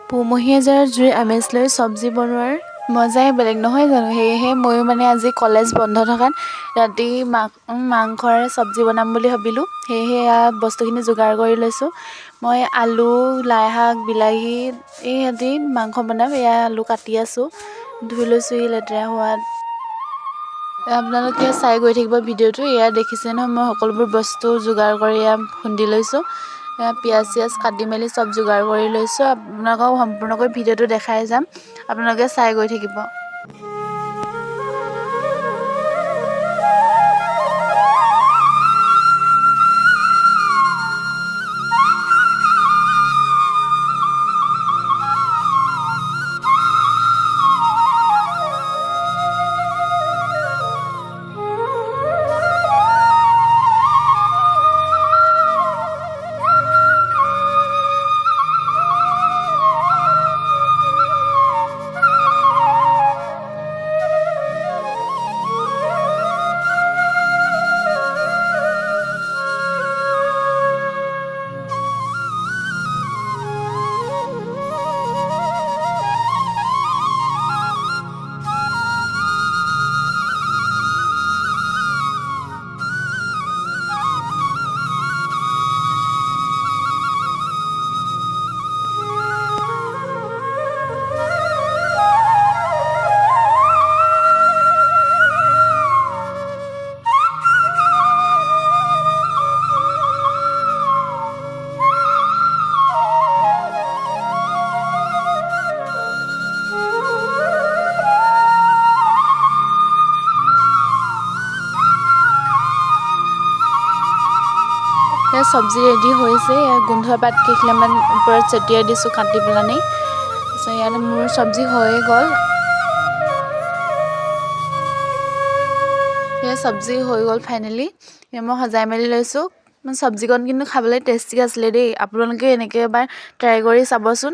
পুমহীয়া জাৰ জুই আমেজ লৈ চব্জি বনোৱাৰ মজাই বেলেগ নহয় জানো। সেয়েহে ময়ো মানে আজি কলেজ বন্ধ থকাত ৰাতি মাংসৰে চব্জি বনাম বুলি ভাবিলোঁ। সেয়েহে এয়া বস্তুখিনি যোগাৰ কৰি লৈছোঁ। মই আলু, লাইশাক, বিলাহী ইহঁতি মাংস বনাম। এয়া আলু কাটি আছোঁ, ধুই লৈছোঁ লেতেৰা হোৱাত। আপোনালোকে চাই গৈ থাকিব ভিডিঅ'টো। এয়া দেখিছে নহয়, মই সকলোবোৰ বস্তু যোগাৰ কৰি এয়া খুন্দি লৈছোঁ। পিঁয়াজ চিয়াজ কাটি মেলি চব যোগাৰ কৰি লৈছোঁ। আপোনালোকক সম্পূৰ্ণকৈ ভিডিঅ'টো দেখাই যাম, আপোনালোকে চাই গৈ থাকিব। চব্জি ৰেডি হৈছে। গোন্ধ পাত কেইখিলামান ওপৰত ছটিয়াই দিছোঁ কাটি পেলানি। তাৰপিছত ইয়াত মোৰ চব্জি হৈয়ে গ'ল। সেয়া চব্জি হৈ গ'ল ফাইনেলি। মই সজাই মেলি লৈছোঁ। চব্জিকণ কিন্তু খাবলৈ টেষ্টি আছিলে দেই। আপোনালোকে এনেকৈ এবাৰ ট্ৰাই কৰি চাবচোন।